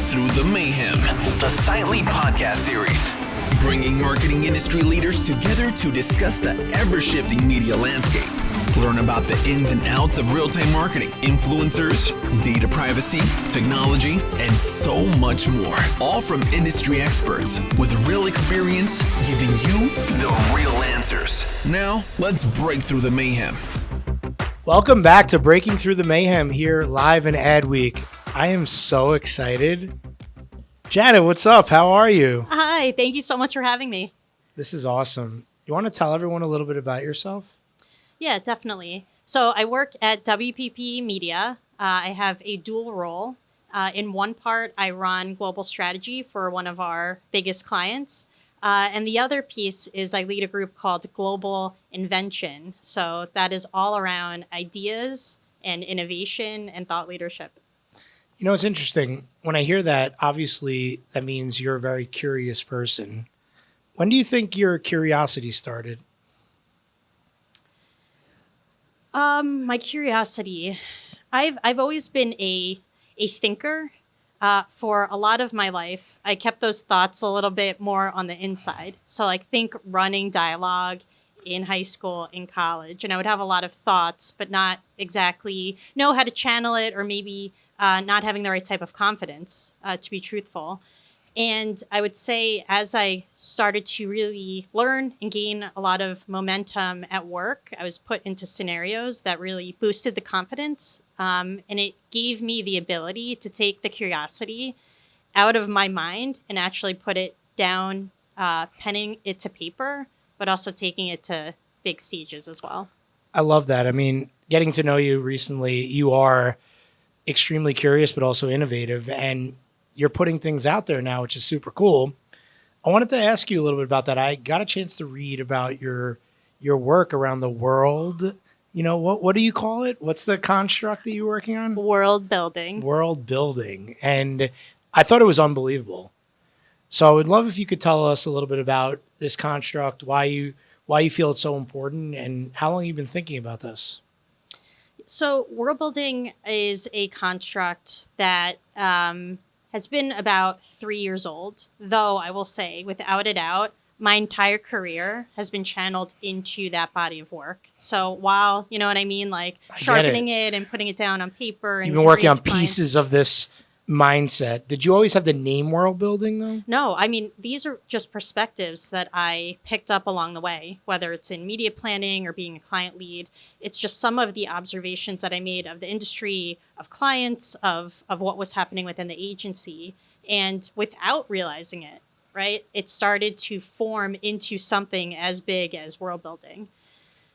Through the Mayhem, the Silently podcast series, bringing marketing industry leaders together to discuss the ever-shifting media landscape. Learn about the ins and outs of real-time marketing, influencers, data privacy, technology, and so much more. All from industry experts with real experience, giving you the real answers. Now, let's break through the mayhem. Welcome back to Breaking Through the Mayhem here live in Ad Week. I am so excited. Janet, what's up? How are you? Hi, thank you so much for having me. This is awesome. You want to tell everyone a little bit about yourself? Yeah, definitely. So I work at WPP Media. I have a dual role. In one part, I run global strategy for one of our biggest clients. And the other piece is I lead a group called Global Invention. So that is all around ideas and innovation and thought leadership. You know, it's interesting. When I hear that, obviously, that means you're a very curious person. When do you think your curiosity started? My curiosity, I've always been a thinker. For a lot of my life, I kept those thoughts a little bit more on the inside. So like think running dialogue in high school, in college, and I would have a lot of thoughts, but not exactly know how to channel it, or maybe not having the right type of confidence, to be truthful. And I would say as I started to really learn and gain a lot of momentum at work, I was put into scenarios that really boosted the confidence. And it gave me the ability to take the curiosity out of my mind and actually put it down, penning it to paper, but also taking it to big stages as well. I love that. I mean, getting to know you recently, you are extremely curious, but also innovative. And you're putting things out there now, which is super cool. I wanted to ask you a little bit about that. I got a chance to read about your work around the world. You know, what do you call it? What's the construct that you're working on? World building. World building. And I thought it was unbelievable. So I would love if you could tell us a little bit about this construct, why you feel it's so important, and how long you've been thinking about this. So world building is a construct that has been about 3 years old, though I will say, without a doubt, my entire career has been channeled into that body of work. So while, you know what I mean, like sharpening it and putting it down on paper. You've been working on pieces of this mindset. Did you always have the name world building though? No, I mean, these are just perspectives that I picked up along the way, whether it's in media planning or being a client lead. It's just some of the observations that I made of the industry, of clients, of what was happening within the agency. And without realizing it, right, it started to form into something as big as world building.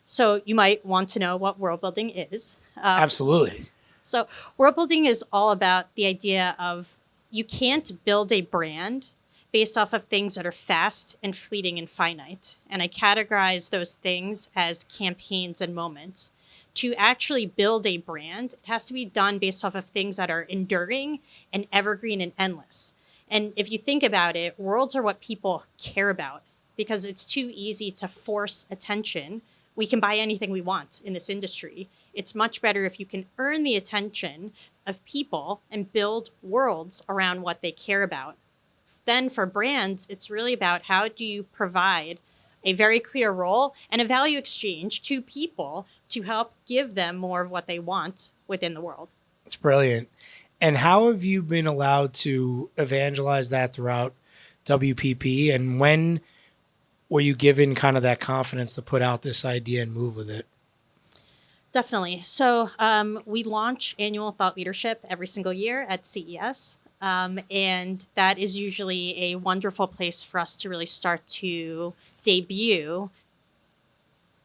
So you might want to know what world building is. Absolutely. So world building is all about the idea of you can't build a brand based off of things that are fast and fleeting and finite. And I categorize those things as campaigns and moments. To actually build a brand, it has to be done based off of things that are enduring and evergreen and endless. And if you think about it, worlds are what people care about because it's too easy to force attention. We can buy anything we want in this industry. It's much better if you can earn the attention of people and build worlds around what they care about. Then for brands, it's really about how do you provide a very clear role and a value exchange to people to help give them more of what they want within the world. It's brilliant. And how have you been allowed to evangelize that throughout WPP? And when were you given kind of that confidence to put out this idea and move with it? Definitely. So we launch annual thought leadership every single year at CES. And that is usually a wonderful place for us to really start to debut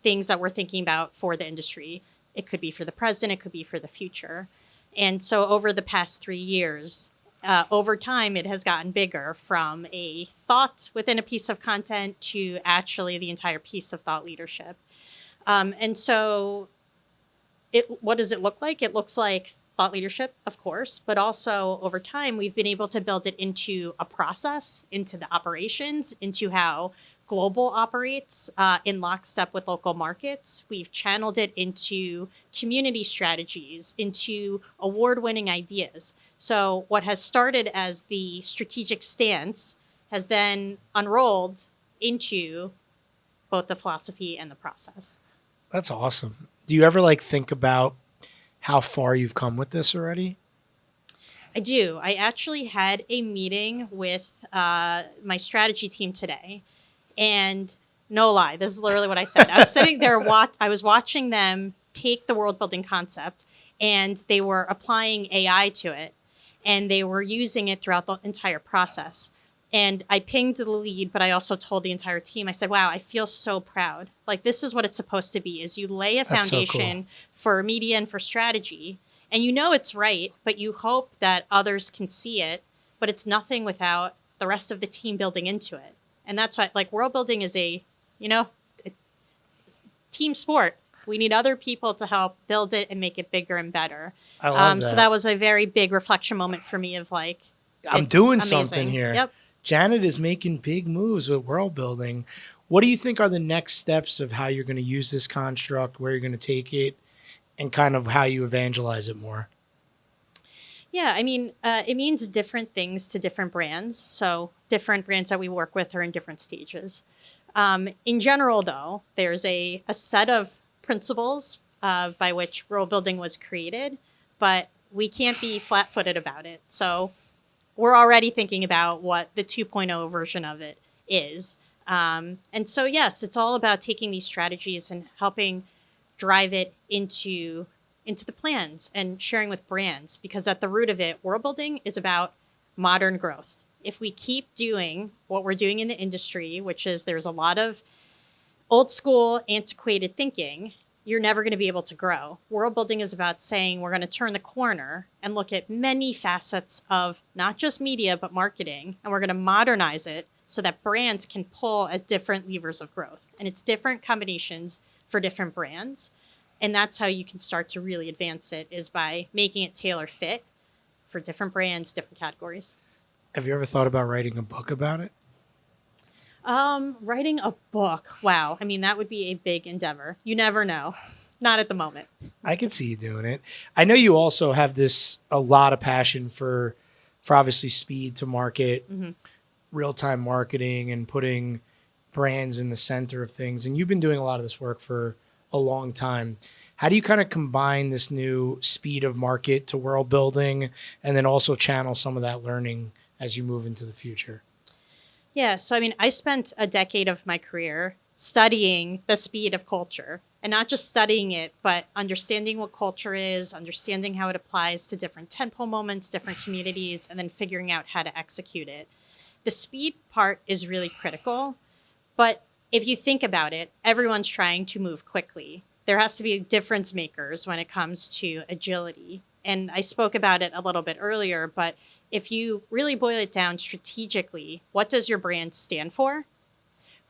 things that we're thinking about for the industry. It could be for the present, it could be for the future. And so over the past 3 years, over time, it has gotten bigger from a thought within a piece of content to actually the entire piece of thought leadership. And so what does it look like? It looks like thought leadership, of course, but also over time, we've been able to build it into a process, into the operations, into how global operates in lockstep with local markets. We've channeled it into community strategies, into award-winning ideas. So what has started as the strategic stance has then unrolled into both the philosophy and the process. That's awesome. Do you ever think about how far you've come with this already? I do. I actually had a meeting with my strategy team today, and no lie, this is literally what I said. I was sitting there, I was watching them take the world building concept, and they were applying AI to it, and they were using it throughout the entire process. And I pinged the lead, but I also told the entire team, I said, wow, I feel so proud. This is what it's supposed to be, is you lay a foundation for media and for strategy, and you know it's right, but you hope that others can see it, but it's nothing without the rest of the team building into it. And that's why, world building is a team sport. We need other people to help build it and make it bigger and better. I love that. So that was a very big reflection moment for me of I'm doing amazing. something here. Yep. Janet is making big moves with world building. What do you think are the next steps of how you're going to use this construct, where you're going to take it, and kind of how you evangelize it more? Yeah, I mean, it means different things to different brands. So different brands that we work with are in different stages. In general, though, there's a set of principles by which world building was created, but we can't be flat-footed about it. So we're already thinking about what the 2.0 version of it is. And so, yes, it's all about taking these strategies and helping drive it into the plans and sharing with brands, because at the root of it, world building is about modern growth. If we keep doing what we're doing in the industry, which is there's a lot of old school, antiquated thinking, you're never going to be able to grow. World building is about saying we're going to turn the corner and look at many facets of not just media, but marketing, and we're going to modernize it so that brands can pull at different levers of growth. And it's different combinations for different brands. And that's how you can start to really advance it, is by making it tailor fit for different brands, different categories. Have you ever thought about writing a book about it? Writing a book. Wow. I mean, that would be a big endeavor. You never know. Not at the moment. I can see you doing it. I know you also have a lot of passion for obviously speed to market, real-time marketing, and putting brands in the center of things. And you've been doing a lot of this work for a long time. How do you kind of combine this new speed of market to world building, and then also channel some of that learning as you move into the future? Yeah, so I mean, I spent a decade of my career studying the speed of culture, and not just studying it, but understanding what culture is, understanding how it applies to different tentpole moments, different communities, and then figuring out how to execute it. The speed part is really critical, but if you think about it, everyone's trying to move quickly. There has to be difference makers when it comes to agility. And I spoke about it a little bit earlier, but if you really boil it down strategically, what does your brand stand for?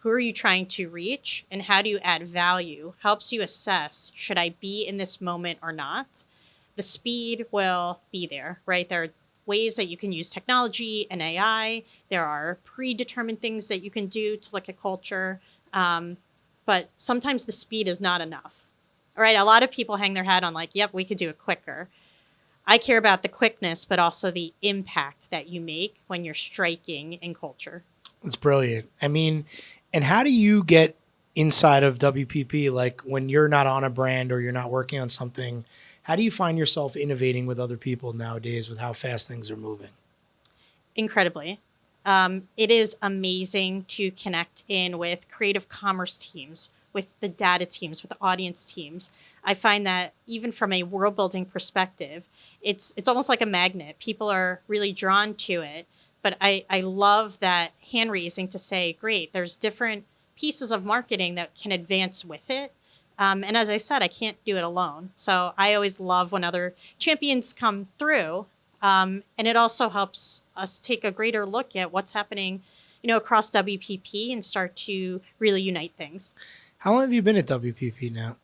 Who are you trying to reach? And how do you add value? Helps you assess, should I be in this moment or not? The speed will be there, right? There are ways that you can use technology and AI. There are predetermined things that you can do to look at culture. But sometimes the speed is not enough. All right, a lot of people hang their hat on yep, we could do it quicker. I care about the quickness, but also the impact that you make when you're striking in culture. It's brilliant. I mean, and how do you get inside of WPP? When you're not on a brand or you're not working on something, how do you find yourself innovating with other people nowadays with how fast things are moving? Incredibly. It is amazing to connect in with creative commerce teams, with the data teams, with the audience teams. I find that even from a world building perspective, it's almost like a magnet. People are really drawn to it. But I love that hand raising to say, great, there's different pieces of marketing that can advance with it. And as I said, I can't do it alone. So I always love when other champions come through. And it also helps us take a greater look at what's happening, across WPP and start to really unite things. How long have you been at WPP now?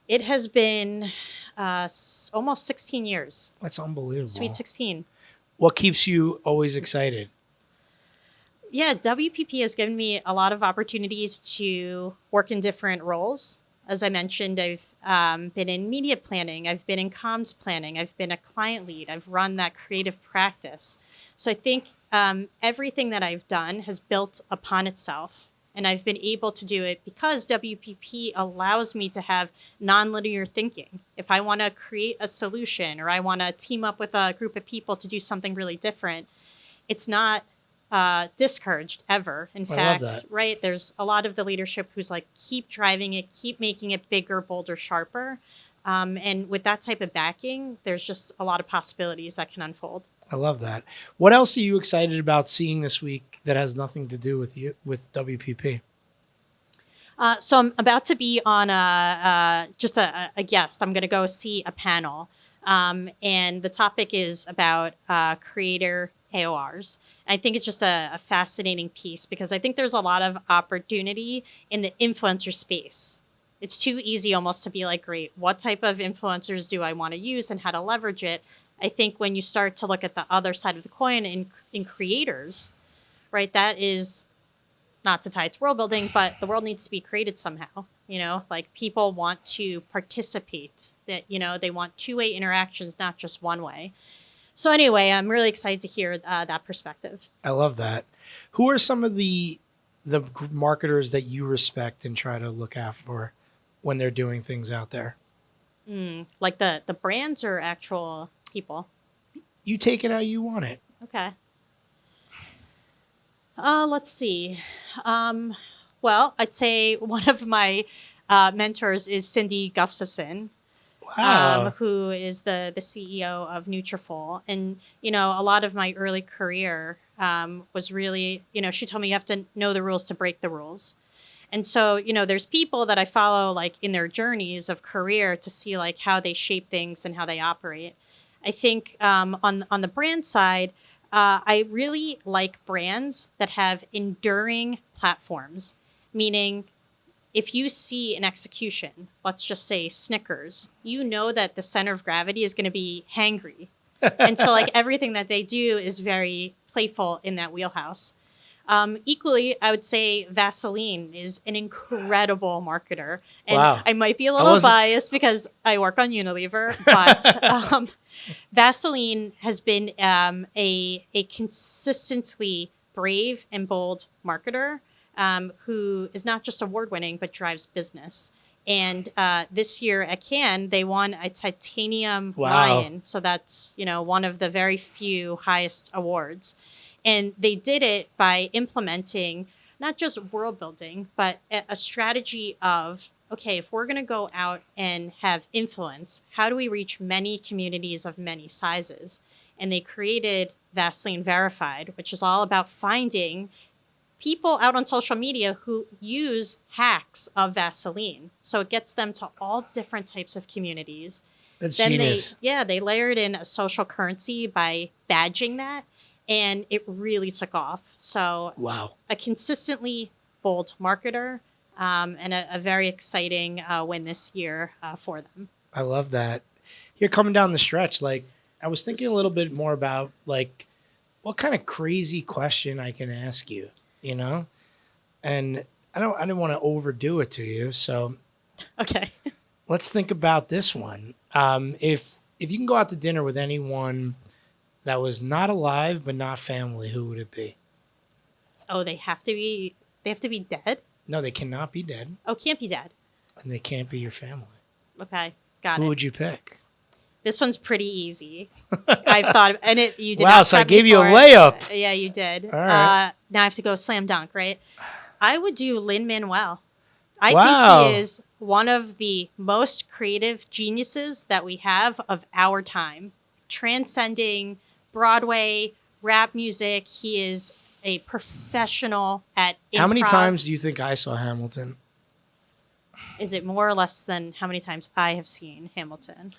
It has been almost 16 years. That's unbelievable. Sweet 16. What keeps you always excited? Yeah, WPP has given me a lot of opportunities to work in different roles. As I mentioned, I've been in media planning, I've been in comms planning, I've been a client lead, I've run that creative practice. So I think everything that I've done has built upon itself. And I've been able to do it because WPP allows me to have nonlinear thinking. If I want to create a solution or I want to team up with a group of people to do something really different, it's not discouraged ever. In fact, right, there's a lot of the leadership who's like, keep driving it, keep making it bigger, bolder, sharper. And with that type of backing, there's just a lot of possibilities that can unfold. I love that. What else are you excited about seeing this week that has nothing to do with you, with WPP? So I'm about to be on just a guest. I'm going to go see a panel. And the topic is about creator AORs. I think it's just a fascinating piece because I think there's a lot of opportunity in the influencer space. It's too easy almost to be like, great, what type of influencers do I want to use and how to leverage it? I think when you start to look at the other side of the coin in creators, right, that is not to tie it to world building, but the world needs to be created somehow. You know, like people want to participate, that, you know, they want two-way interactions, not just one way. So anyway, I'm really excited to hear that perspective. I love that. Who are some of the marketers that you respect and try to look out for when they're doing things out there? Like the brands or actual people? You take it how you want it. Okay. Let's see. Well, I'd say one of my mentors is Cindy Gustafson. Wow. Who is the CEO of Nutrafol. And, you know, a lot of my early career was really, you know, she told me you have to know the rules to break the rules. And so, you know, there's people that I follow like in their journeys of career to see like how they shape things and how they operate. I think on the brand side, I really like brands that have enduring platforms, meaning if you see an execution, let's just say Snickers, you know that the center of gravity is going to be hangry. And so like everything that they do is very playful in that wheelhouse. Equally, I would say Vaseline is an incredible marketer. And wow. I might be a little biased because I work on Unilever, but Vaseline has been a consistently brave and bold marketer who is not just award-winning, but drives business. And this year at Cannes, they won a Titanium Lion. So that's, you know, one of the very few highest awards. And they did it by implementing not just world building, but a strategy of, okay, if we're going to go out and have influence, how do we reach many communities of many sizes? And they created Vaseline Verified, which is all about finding people out on social media who use hacks of Vaseline. So it gets them to all different types of communities. That's then genius. they layered in a social currency by badging that, and it really took off. So wow, a consistently bold marketer and a very exciting win this year for them. I love that. You're coming down the stretch. Like I was thinking a little bit more about like what kind of crazy question I can ask you, you know? And I didn't want to overdo it to you. So okay. Let's think about this one. If you can go out to dinner with anyone that was not alive but not family, who would it be? Oh, they have to be dead? No, they cannot be dead. Oh, can't be dead. And they can't be your family. Okay, got it. Who would you pick? This one's pretty easy. I've thought, and you did. Wow, not so I prep me gave you a for it. layup. Yeah, you did. All right. Now I have to go slam dunk, right? I would do Lin-Manuel. I Wow. think he is one of the most creative geniuses that we have of our time, transcending Broadway, rap music. He is a professional at improv. How many times do you think I saw Hamilton? Is it more or less than how many times I have seen Hamilton?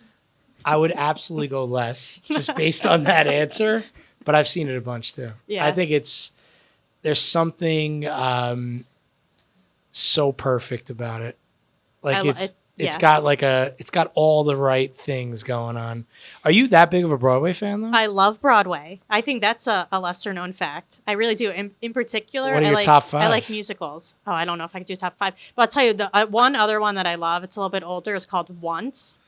I would absolutely go less just based on that answer, but I've seen it a bunch too. Yeah. I think there's something so perfect about it. Like It's got all the right things going on. Are you that big of a Broadway fan though? I love Broadway. I think that's a lesser known fact. I really do. In particular, What are your top 5? I like musicals. Oh, I don't know if I could do top 5, but I'll tell you the one other one that I love. It's a little bit older. Is called Once,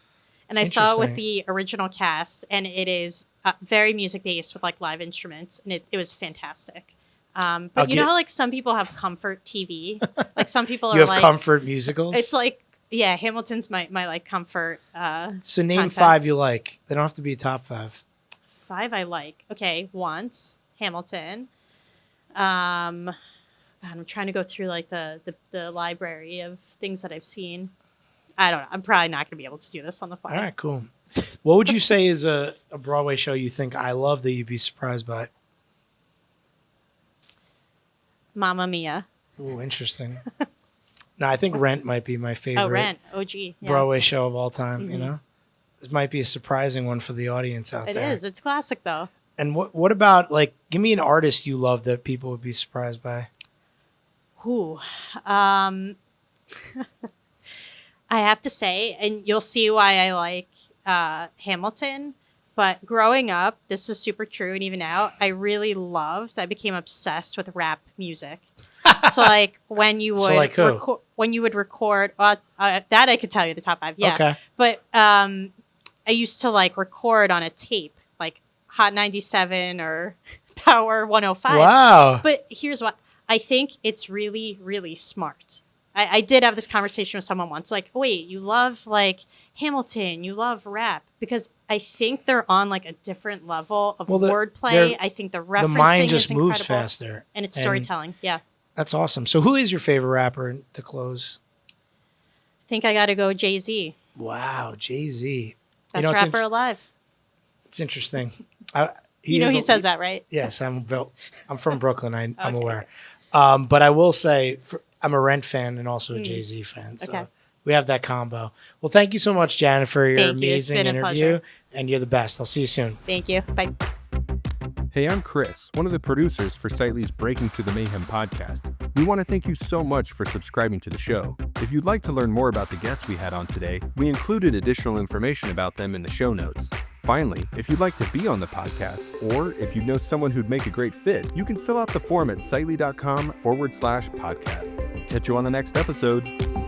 and I saw it with the original cast, and it is very music based with like live instruments, and it was fantastic. But you know how like some people have comfort TV, like some people you are have comfort musicals. It's like. Yeah, Hamilton's my like comfort. So name content. 5 you like. They don't have to be top 5. 5 I like. Okay, Once, Hamilton. God, I'm trying to go through like the library of things that I've seen. I don't know. I'm probably not going to be able to do this on the fly. All right, cool. What would you say is a Broadway show you think I love that you'd be surprised by? Mamma Mia. Ooh, interesting. No, I think Rent might be my favorite. Oh, Rent. OG. Yeah. Broadway show of all time, you know? This might be a surprising one for the audience out there. It is. It's classic, though. And what about, like, give me an artist you love that people would be surprised by? Ooh. I have to say, and you'll see why I like Hamilton, but growing up, this is super true, and even now, I became obsessed with rap music. So like when you would record that I could tell you the top 5. Yeah. Okay. But I used to like record on a tape, like Hot 97 or Power 105. Wow. But here's what I think it's really, really smart. I did have this conversation with someone once, like, wait, you love like Hamilton, you love rap, because I think they're on like a different level of wordplay. I think the referencing the mind just is incredible, moves faster. and it's storytelling. Yeah. That's awesome. So who is your favorite rapper to close? I think I got to go Jay-Z. Wow, Jay-Z. Best rapper alive. It's interesting. He says that, right? Yes, I'm from Brooklyn. I'm aware. But I will say I'm a Rent fan and also a Jay-Z fan. So we have that combo. Well, thank you so much, Janet, for your amazing interview. And you're the best. I'll see you soon. Thank you. Bye. Hey, I'm Chris, one of the producers for Sightly's Breaking Through the Mayhem podcast. We want to thank you so much for subscribing to the show. If you'd like to learn more about the guests we had on today, we included additional information about them in the show notes. Finally, if you'd like to be on the podcast, or if you know someone who'd make a great fit, you can fill out the form at sightly.com/podcast. Catch you on the next episode.